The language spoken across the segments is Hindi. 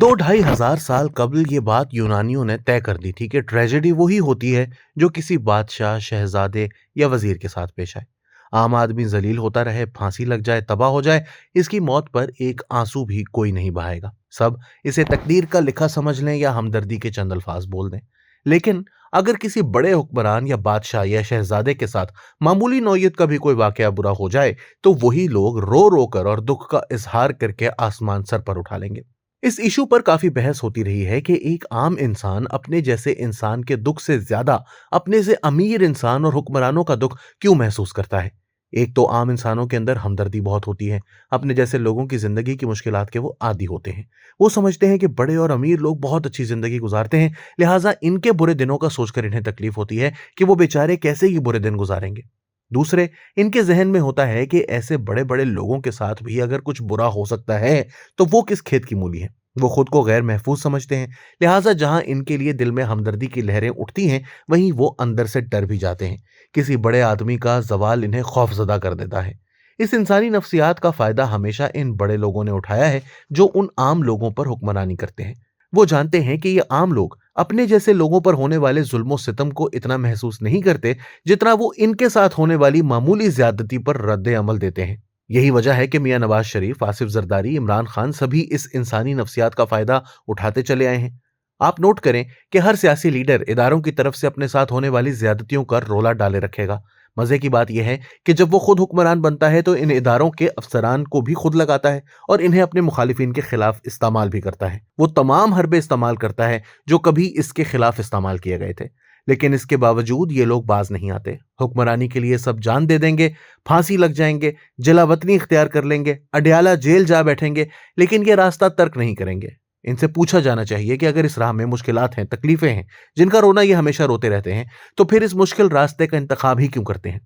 दो ढाई हजार साल कबल ये बात यूनानियों ने तय कर दी थी कि ट्रेजेडी वही होती है जो किसी बादशाह, शहजादे या वजीर के साथ पेश आए। आम आदमी जलील होता रहे, फांसी लग जाए, तबाह हो जाए, इसकी मौत पर एक आंसू भी कोई नहीं बहाएगा। सब इसे तकदीर का लिखा समझ लें या हमदर्दी के चंद अल्फाज बोल दें। लेकिन अगर किसी बड़े हुक्मरान या बादशाह या शहजादे के साथ मामूली नौयत का भी कोई वाकया बुरा हो जाए, तो वही लोग रो रो कर और दुख का इजहार करके आसमान सर पर उठा लेंगे। इस इशू पर काफी बहस होती रही है कि एक आम इंसान अपने जैसे इंसान के दुख से ज्यादा अपने से अमीर इंसान और हुक्मरानों का दुख क्यों महसूस करता है। एक तो आम इंसानों के अंदर हमदर्दी बहुत होती है, अपने जैसे लोगों की जिंदगी की मुश्किलात के वो आदी होते हैं। वो समझते हैं कि बड़े और अमीर लोग बहुत अच्छी जिंदगी गुजारते हैं, लिहाजा इनके बुरे दिनों का सोचकर इन्हें तकलीफ होती है कि वो बेचारे कैसे ये बुरे दिन गुजारेंगे। दूसरे, इनके जहन में होता है कि ऐसे बड़े बड़े लोगों के साथ भी अगर कुछ बुरा हो सकता है तो वो किस खेत की मूली है। वो खुद को गैर महफूज समझते हैं, लिहाजा जहां इनके लिए दिल में हमदर्दी की लहरें उठती हैं, वहीं वो अंदर से डर भी जाते हैं। किसी बड़े आदमी का जवाल इन्हें खौफजदा कर देता है। इस इंसानी नफ्सियात का फायदा हमेशा इन बड़े लोगों ने उठाया है जो उन आम लोगों पर हुक्मरानी करते हैं। वो जानते हैं कि ये आम लोग अपने जैसे लोगों पर होने वाले जुल्म सितम को इतना महसूस नहीं करते जितना वो इनके साथ होने वाली मामूली ज्यादती पर रद्द अमल देते हैं। यही वजह है कि मियां नवाज शरीफ, आसिफ जरदारी, इमरान खान सभी इस इंसानी नफ्सियात का फायदा उठाते चले आए हैं। आप नोट करें कि हर सियासी लीडर इदारों की तरफ से अपने साथ होने वाली ज्यादतियों का रोला डाले रखेगा। मजे की बात यह है कि जब वो खुद हुक्मरान बनता है तो इन इदारों के अफसरान को भी खुद लगाता है और इन्हें अपने मुखालिफिन के खिलाफ इस्तेमाल भी करता है। वो तमाम हरबे इस्तेमाल करता है जो कभी इसके खिलाफ इस्तेमाल किए गए थे। लेकिन इसके बावजूद ये लोग बाज नहीं आते। हुक्मरानी के लिए सब जान दे देंगे, फांसी लग जाएंगे, जलावतनी इख्तियार कर लेंगे, अडयाला जेल जा बैठेंगे, लेकिन ये रास्ता तर्क नहीं करेंगे। इनसे पूछा जाना चाहिए कि अगर इस राह में मुश्किलात हैं, तकलीफें हैं, जिनका रोना ये हमेशा रोते रहते हैं, तो फिर इस मुश्किल रास्ते का इंतखाब ही क्यों करते हैं।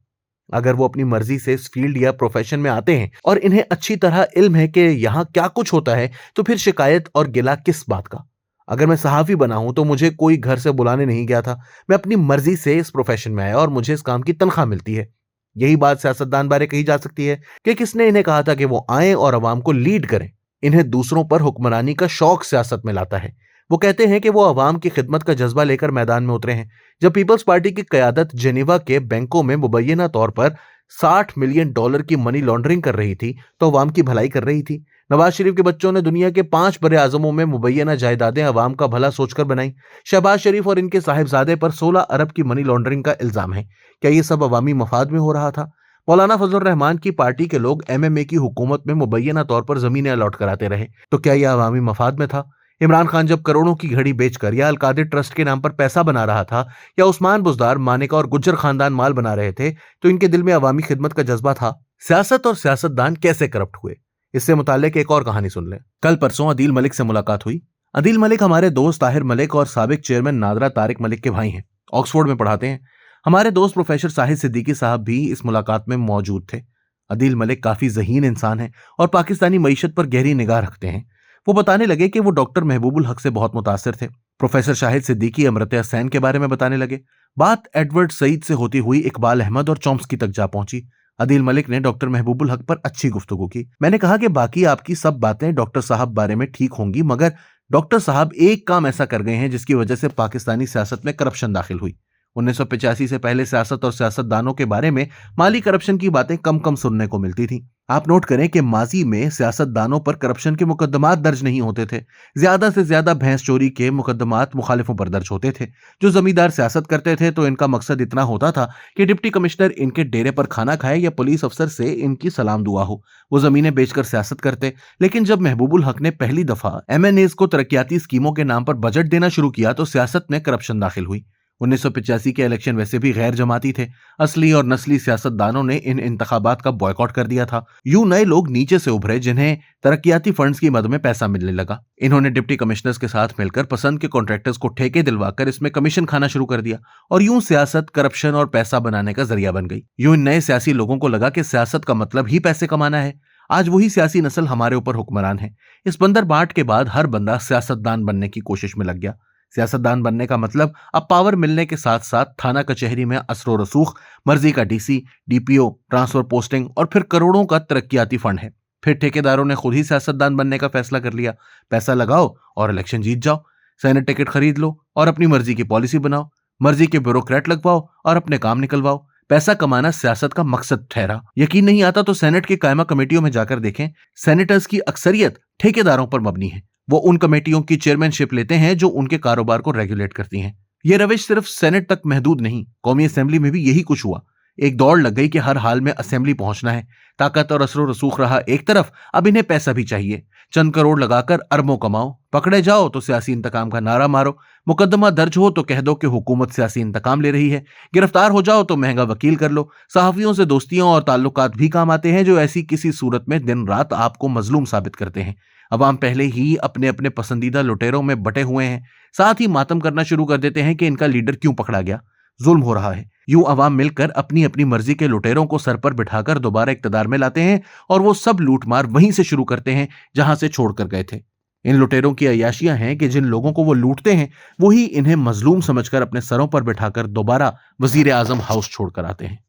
अगर वो अपनी मर्जी से इस फील्ड या प्रोफेशन में आते हैं और इन्हें अच्छी तरह इल्म है कि यहाँ क्या कुछ होता है, तो फिर शिकायत और गिला किस बात का। अगर मैं सहाफी बना हूं तो मुझे कोई घर से बुलाने नहीं गया था। मैं अपनी मर्जी से इस प्रोफेशन में आया और मुझे इस काम की तनख्वाह मिलती है। यही बात सियासतदान बारे कही जा सकती है कि किसने इन्हें कहा था कि वो आए और अवाम को लीड करें। इन्हें दूसरों पर हुक्मरानी का शौक सियासत में लाता है। वो कहते हैं कि वो अवाम की खिदमत का जज्बा लेकर मैदान में उतरे हैं। जब पीपल्स पार्टी की कयादत जेनेवा के बैंकों में मुबैना तौर पर $60 मिलियन की मनी लॉन्ड्रिंग कर रही थी, तो अवाम की भलाई कर रही थी। नवाज शरीफ के बच्चों ने दुनिया के 5 बड़े आजमों में मुबैना जायदादें अवाम का भला सोचकर बनाई। शहबाज शरीफ और इनके साहिबजादे पर 16 अरब की मनी लॉन्ड्रिंग का इल्जाम है। क्या ये सब अवामी मफाद में हो रहा था? मौलाना फजल रहमान की पार्टी के लोग एमएमए की हुकूमत में मुबैना तौर पर जमीनें अलॉट कराते रहे, तो क्या यह अवामी मफाद में था? इमरान खान जब करोड़ों की घड़ी बेचकर या अलकादिर ट्रस्ट के नाम पर पैसा बना रहा था, या उस्मान बुजदार, मानेका और गुज्जर खानदान माल बना रहे थे, तो इनके दिल में अवामी खिदमत का जज्बा था। सियासत और सियासतदान कैसे करप्ट हुए, इससे मुताल्लिक एक और कहानी सुन लें। कल परसों अदील मलिक से मुलाकात हुई। अदील मलिक हमारे दोस्त ताहिर मलिक और साबिक चेयरमैन नादरा तारिक मलिक के भाई हैं। ऑक्सफोर्ड में पढ़ाते हैं। हमारे दोस्त प्रोफेसर साहिद सिद्दीकी साहब भी इस मुलाकात में मौजूद थे। अदील मलिक काफी ज़हीन इंसान हैं और पाकिस्तानी मईशत पर गहरी निगाह रखते हैं। वो बताने लगे कि वो डॉक्टर महबूबुल हक से बहुत मुतासिर थे। प्रोफेसर शाहिद सिद्दीकी अमृता हसैन के बारे में बताने लगे। बात एडवर्ड सईद से होती हुई इकबाल अहमद और चॉम्स्की तक जा पहुंची। अदील मलिक ने डॉक्टर महबूबुल हक पर अच्छी गुफ्तगू की। मैंने कहा कि बाकी आपकी सब बातें डॉक्टर साहब बारे में ठीक होंगी, मगर डॉक्टर साहब एक काम ऐसा कर गए हैं जिसकी वजह से पाकिस्तानी सियासत में करप्शन दाखिल हुई। 1985 से पहले सियासत और सियासतदानों के बारे में माली करप्शन की बातें कम कम सुनने को मिलती थी। आप नोट करें कि माजी में सियासतदानों पर करप्शन के मुकदमात दर्ज नहीं होते थे। ज्यादा से ज्यादा भैंस चोरी के मुकदमात मुखालिफों पर दर्ज होते थे। जो जमींदार सियासत करते थे तो इनका मकसद इतना होता था कि डिप्टी कमिश्नर इनके डेरे पर खाना खाए या पुलिस अफसर से इनकी सलाम दुआ हो। वो जमीनें बेचकर सियासत करते। लेकिन जब महबूबुल हक ने पहली दफा एमएनएस को तरक्याती स्कीमों के नाम पर बजट देना शुरू किया तो सियासत में करप्शन दाखिल हुई। 1985 के इलेक्शन वैसे भी गैर जमाती थे। असली और नस्ली सियासतदानों ने इन इंतखाबात का बॉयकॉट कर दिया था। यूं नए लोग नीचे से उभरे जिन्हें तरक्याती फंड्स की मद में पैसा मिलने लगा। इन्होंने डिप्टी कमिश्नर्स के साथ मिलकर पसंद के कॉन्ट्रैक्टर्स को ठेके दिलवाकर इसमें कमीशन खाना शुरू कर दिया और यूं सियासत करप्शन और पैसा बनाने का जरिया बन गई। यूं इन नए सियासी लोगों को लगा कि सियासत का मतलब ही पैसे कमाना है। आज वही सियासी नस्ल हमारे ऊपर हुक्मरान है। इस बंदर बाट के बाद हर बंदा सियासतदान बनने की कोशिश में लग गया। सियासतदान बनने का मतलब अब पावर मिलने के साथ साथ थाना कचहरी में असरो रसूख, मर्जी का डीसी, डीपीओ, ट्रांसफर पोस्टिंग और फिर करोड़ों का तरक्याती फंड है। फिर ठेकेदारों ने खुद ही सियासतदान बनने का फैसला कर लिया। पैसा लगाओ और इलेक्शन जीत जाओ, सेनेट टिकट खरीद लो और अपनी मर्जी की पॉलिसी बनाओ, मर्जी के ब्यूरोक्रेट लगवाओ और अपने काम निकलवाओ। पैसा कमाना सियासत का मकसद ठहरा। यकीन नहीं आता तो सेनेट की कायमा कमेटियों में जाकर देखें, सेनेटर्स की अक्सरियत ठेकेदारों पर मबनी है। वो उन कमेटियों की चेयरमैनशिप लेते हैं जो उनके कारोबार को रेगुलेट करती हैं। यह रविश सिर्फ सेनेट तक महदूद नहीं, कौमी असेंबली में भी यही कुछ हुआ। एक दौड़ लग गई कि हर हाल में असेंबली पहुंचना है। ताकत और असरो रसूख रहा एक तरफ, अब इन्हें पैसा भी चाहिए। चंद करोड़ लगाकर अरबों कमाओ, पकड़े जाओ तो सियासी इंतकाम का नारा मारो, मुकदमा दर्ज हो तो कह दो कि हुकूमत सियासी इंतकाम ले रही है, गिरफ्तार हो जाओ तो महंगा वकील कर लो। सहाफियों से दोस्तियों और ताल्लुकात भी काम आते हैं जो ऐसी किसी सूरत में दिन रात आपको मजलूम साबित करते हैं। अवाम पहले ही अपने अपने पसंदीदा लुटेरों में बटे हुए हैं, साथ ही मातम करना शुरू कर देते हैं कि इनका लीडर क्यों पकड़ा गया, जुल्म हो रहा है। यूं अवाम मिलकर अपनी अपनी मर्जी के लुटेरों को सर पर बिठाकर दोबारा इक्तदार में लाते हैं और वो सब लूटमार वहीं से शुरू करते हैं जहां से छोड़कर गए थे। इन लुटेरों की अय्याशियां हैं कि जिन लोगों को वो लूटते हैं वही इन्हें मजलूम समझकर अपने सरों पर बिठाकर दोबारा वजीर आजम हाउस छोड़कर आते हैं।